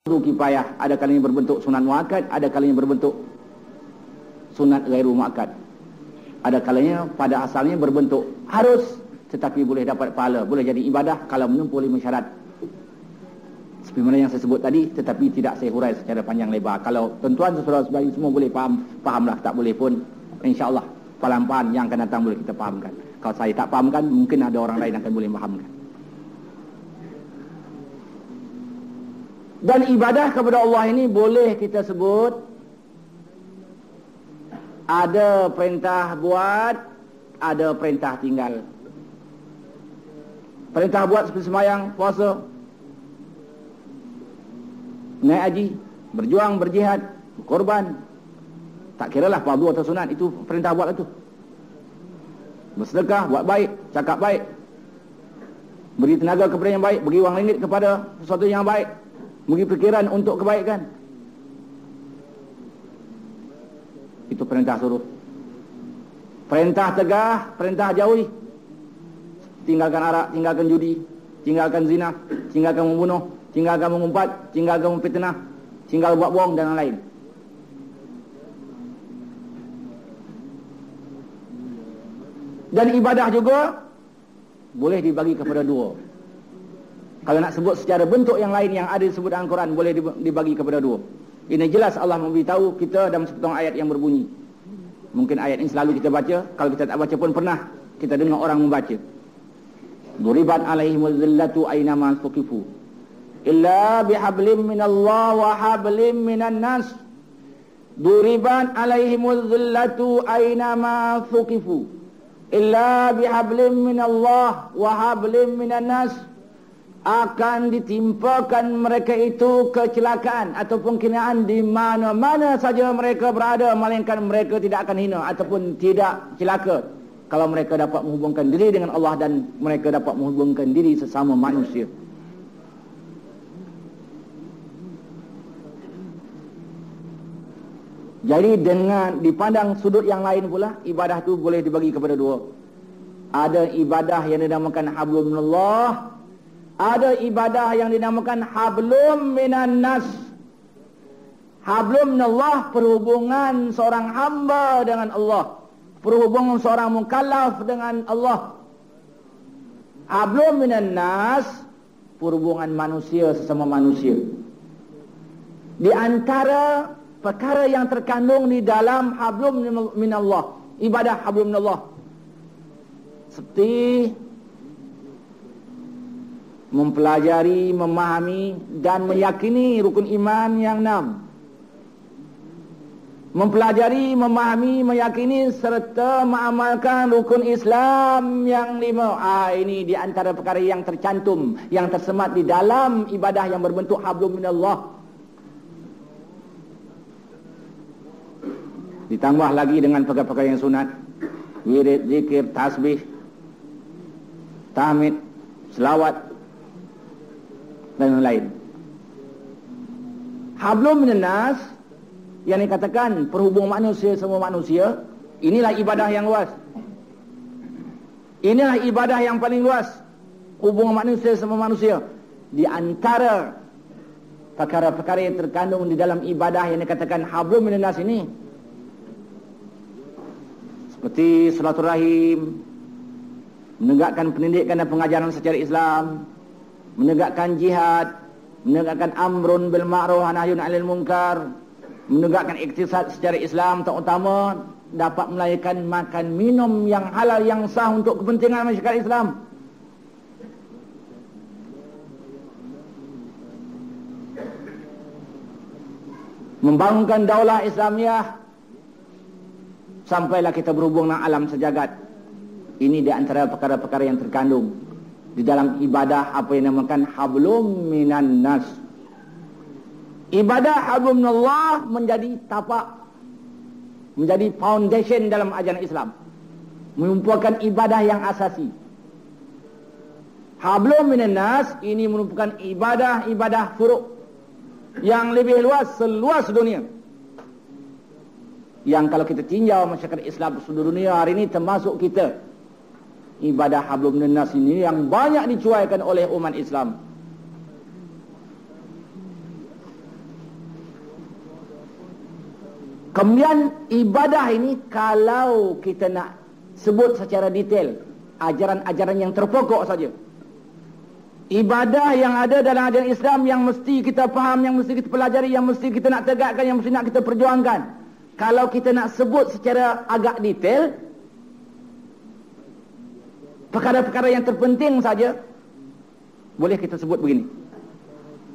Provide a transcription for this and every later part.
kifayah, ada kalanya berbentuk sunat muakkad, ada kalanya berbentuk sunat ghairu muakkad. Ada kalanya pada asalnya berbentuk harus, tetapi boleh dapat pahala, boleh jadi ibadah kalau menempuh 5 syarat. Seperti mana yang saya sebut tadi, tetapi tidak saya hurai secara panjang lebar. Kalau tuan-tuan saudara-saudari semua boleh fahamlah, tak boleh pun insya-Allah pelan-pelan yang akan datang boleh kita fahamkan. Kalau saya tak fahamkan, mungkin ada orang lain akan boleh fahamkan. Dan ibadah kepada Allah ini boleh kita sebut ada perintah buat, ada perintah tinggal. Perintah buat seperti sembahyang, puasa, naik haji, berjuang, berjihad, berkorban. Tak kiralah fardu atau sunat, itu perintah buat itu. Bersedekah, buat baik, cakap baik, beri tenaga kepada yang baik, beri wang ringgit kepada sesuatu yang baik, beri fikiran untuk kebaikan. Itu perintah suruh. Perintah tegah, perintah jauhi. Tinggalkan arak, tinggalkan judi, tinggalkan zina, tinggalkan membunuh, tinggalkan mengumpat, tinggalkan memfitnah, tinggal buat bohong dan lain-lain. Dan ibadah juga boleh dibagi kepada 2. Kalau nak sebut secara bentuk yang lain yang ada disebut dalam Quran, boleh dibagi kepada 2. Ini jelas Allah memberitahu kita dalam sepotong ayat yang berbunyi. Mungkin ayat ini selalu kita baca, kalau kita tak baca pun pernah kita dengar orang membaca. Duribat alaihimul zillatu aynama suqifu illa bihablim minallah wa hablim minan nas. Duribat alaihimul zillatu aynama suqifu illa bihablim minallah wa hablim minan nas. Akan ditimpakan mereka itu kecelakaan ataupun hinaan di mana-mana saja mereka berada, melainkan mereka tidak akan hina ataupun tidak celaka kalau mereka dapat menghubungkan diri dengan Allah dan mereka dapat menghubungkan diri sesama manusia. Jadi dengan dipandang sudut yang lain pula, ibadah tu boleh dibagi kepada 2. Ada ibadah yang dinamakan hablum minallah, ada ibadah yang dinamakan hablum minan nas. Hablum minallah, perhubungan seorang hamba dengan Allah, perhubungan seorang mukallaf dengan Allah. Hablum minan nas, perhubungan manusia sesama manusia. Di antara perkara yang terkandung di dalam hablum minallah, ibadah hablum minallah, seperti mempelajari, memahami dan meyakini rukun iman yang 6. Mempelajari, memahami, meyakini serta mengamalkan rukun Islam yang 5. Ini di antara perkara yang tercantum, yang tersemat di dalam ibadah yang berbentuk hablum minallah. Ditambah lagi dengan perkara-perkara yang sunat, wirid, zikir, tasbih, tahmid, selawat dan lain-lain. Hablum minan nas yang dikatakan perhubungan manusia sama manusia, inilah ibadah yang luas. Inilah ibadah yang paling luas, hubungan manusia sama manusia. Di antara perkara-perkara yang terkandung di dalam ibadah yang dikatakan hablum minan nas ini, seperti silaturahim, menegakkan pendidikan dan pengajaran secara Islam, menegakkan jihad, menegakkan amrun bil ma'ruf wa nahyun 'anil munkar, menegakkan iktisad secara Islam, terutama dapat melahirkan makan minum yang halal yang sah untuk kepentingan masyarakat Islam. Membangunkan daulah Islamiah sampailah kita berhubung dengan alam sejagat. Ini di antara perkara-perkara yang terkandung di dalam ibadah apa yang dinamakan hablum minan nas. Ibadah hablum minallah menjadi tapak, menjadi foundation dalam ajaran Islam, merupakan ibadah yang asasi. Hablum minan nas ini merupakan ibadah furu' yang lebih luas, seluas dunia, yang kalau kita tinjau masyarakat Islam seluruh dunia hari ini, termasuk kita, ibadah hablum minan nas ini yang banyak dicuaikan oleh umat Islam. Kemudian ibadah ini kalau kita nak sebut secara detail, ajaran-ajaran yang terpokok saja. Ibadah yang ada dalam ajaran Islam yang mesti kita faham, yang mesti kita pelajari, yang mesti kita nak tegakkan, yang mesti nak kita perjuangkan. Kalau kita nak sebut secara agak detail, perkara-perkara yang terpenting saja, boleh kita sebut begini.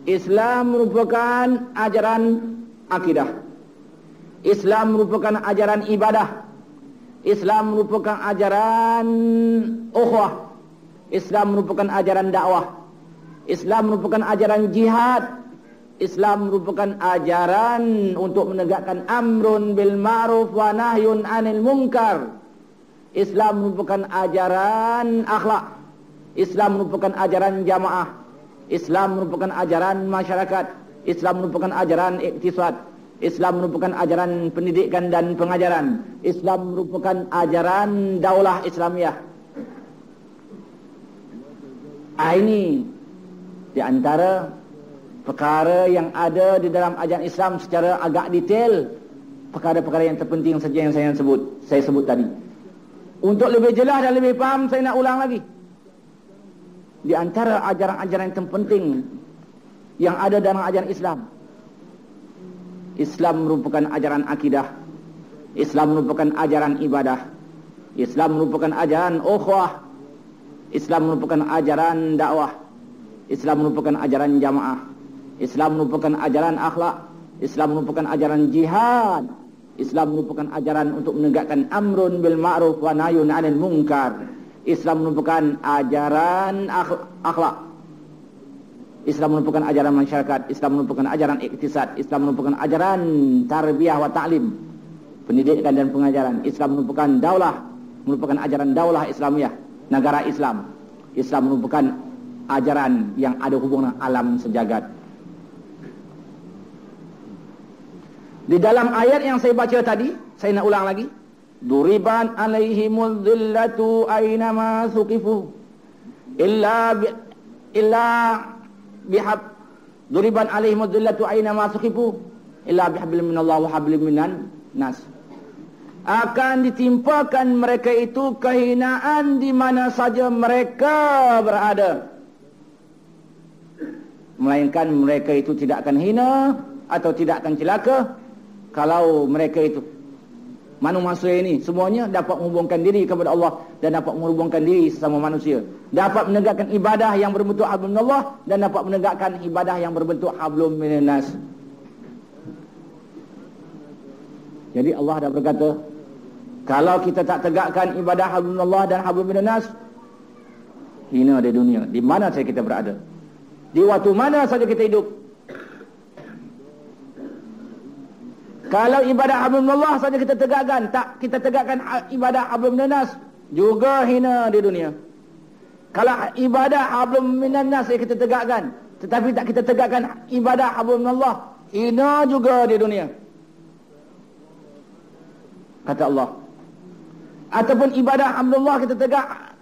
Islam merupakan ajaran akidah. Islam merupakan ajaran ibadah. Islam merupakan ajaran ukhuwah. Islam merupakan ajaran dakwah. Islam merupakan ajaran jihad. Islam merupakan ajaran untuk menegakkan amrun bil ma'ruf wa nahyun 'anil munkar. Islam merupakan ajaran akhlak. Islam merupakan ajaran jamaah. Islam merupakan ajaran masyarakat. Islam merupakan ajaran iktisad. Islam merupakan ajaran pendidikan dan pengajaran. Islam merupakan ajaran daulah Islamiyah. Ini di antara perkara yang ada di dalam ajaran Islam secara agak detail, perkara-perkara yang terpenting saja yang saya sebut tadi. Untuk lebih jelas dan lebih faham, saya nak ulang lagi. Di antara ajaran-ajaran yang terpenting yang ada dalam ajaran Islam, Islam merupakan ajaran akidah. Islam merupakan ajaran ibadah. Islam merupakan ajaran ukhuwah. Islam merupakan ajaran dakwah. Islam merupakan ajaran jamaah. Islam merupakan ajaran akhlak. Islam merupakan ajaran jihad. Islam merupakan ajaran untuk menegakkan amrun bil ma'ruf wa nahyun 'anil munkar. Islam merupakan ajaran akhlak. Islam merupakan ajaran masyarakat. Islam merupakan ajaran iktisad. Islam merupakan ajaran tarbiyah wa ta'lim, pendidikan dan pengajaran. Islam merupakan daulah, merupakan ajaran daulah Islamiyah, negara Islam. Islam merupakan ajaran yang ada hubungan alam sejagat. Di dalam ayat yang saya baca tadi, saya nak ulang lagi. Duriban alaihimul dhillatu aynama suqifu illa bihab duriban alaihimul dhillatu aynama suqifu illa bihablin minallah wa hablin minan nas. Akan ditimpakan mereka itu kehinaan di mana saja mereka berada, melainkan mereka itu tidak akan hina atau tidak akan celaka kalau mereka itu, manusia ini semuanya dapat menghubungkan diri kepada Allah dan dapat menghubungkan diri sesama manusia, dapat menegakkan ibadah yang berbentuk hablum minallah dan dapat menegakkan ibadah yang berbentuk hablum minan nas. Jadi Allah dah berkata, kalau kita tak tegakkan ibadah hablum minallah dan hablum minan nas, hina di dunia, di mana saja kita berada, di waktu mana saja kita hidup. Kalau ibadah hablum minallah saja kita tegakkan, tak kita tegakkan ibadah hablum minan nas, juga hina di dunia. Kalau ibadah hablum minan nas kita tegakkan, tetapi tak kita tegakkan ibadah hablum minallah, hina juga di dunia, kata Allah. Ataupun ibadah hablum minallah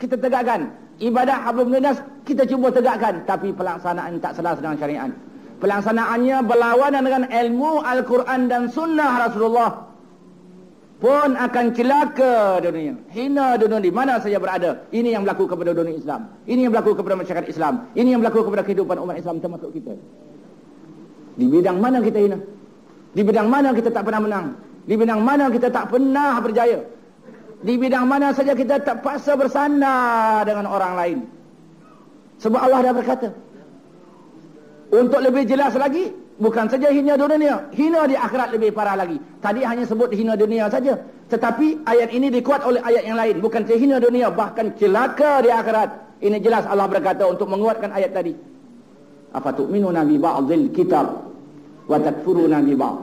kita tegakkan, ibadah hablum minan nas kita cuba tegakkan, tapi pelaksanaan tak selaras dengan syariat. Pelaksanaannya berlawanan dengan ilmu Al-Quran dan Sunnah Rasulullah, pun akan celaka dunia, hina dunia di mana saja berada. Ini yang berlaku kepada dunia Islam, ini yang berlaku kepada masyarakat Islam, ini yang berlaku kepada kehidupan umat Islam termasuk kita. Di bidang mana kita hina? Di bidang mana kita tak pernah menang? Di bidang mana kita tak pernah berjaya? Di bidang mana saja kita terpaksa bersandar dengan orang lain? Sebab Allah dah berkata. Untuk lebih jelas lagi, bukan saja hina dunia, hina di akhirat lebih parah lagi. Tadi hanya sebut hina dunia saja, tetapi ayat ini dikuat oleh ayat yang lain. Bukan saja hina dunia, bahkan celaka di akhirat. Ini jelas Allah berkata untuk menguatkan ayat tadi. Afatu'minuna bi ba'dil kitab wa takfuruna bi ba'd.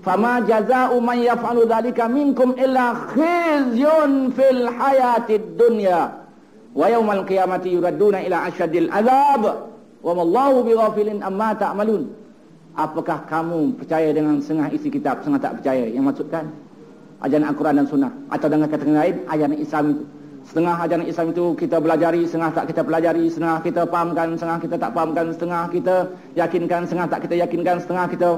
Fama jazaa'u man yaf'alu dzalika minkum illa khizyun fil hayatid dunya wa yaumal qiyamati yuradduna ila asyaddil adzab. Wa mallahu bighafilin amma ta'malun. Apakah kamu percaya dengan setengah isi kitab, setengah tak percaya? Yang maksudkan ajaran Al-Quran dan Sunnah, atau dengan kata lain ajaran Islam itu. Setengah ajaran Islam itu kita belajari, setengah tak kita pelajari, setengah kita fahamkan, setengah kita tak fahamkan, setengah kita yakinkan, setengah tak kita yakinkan, setengah kita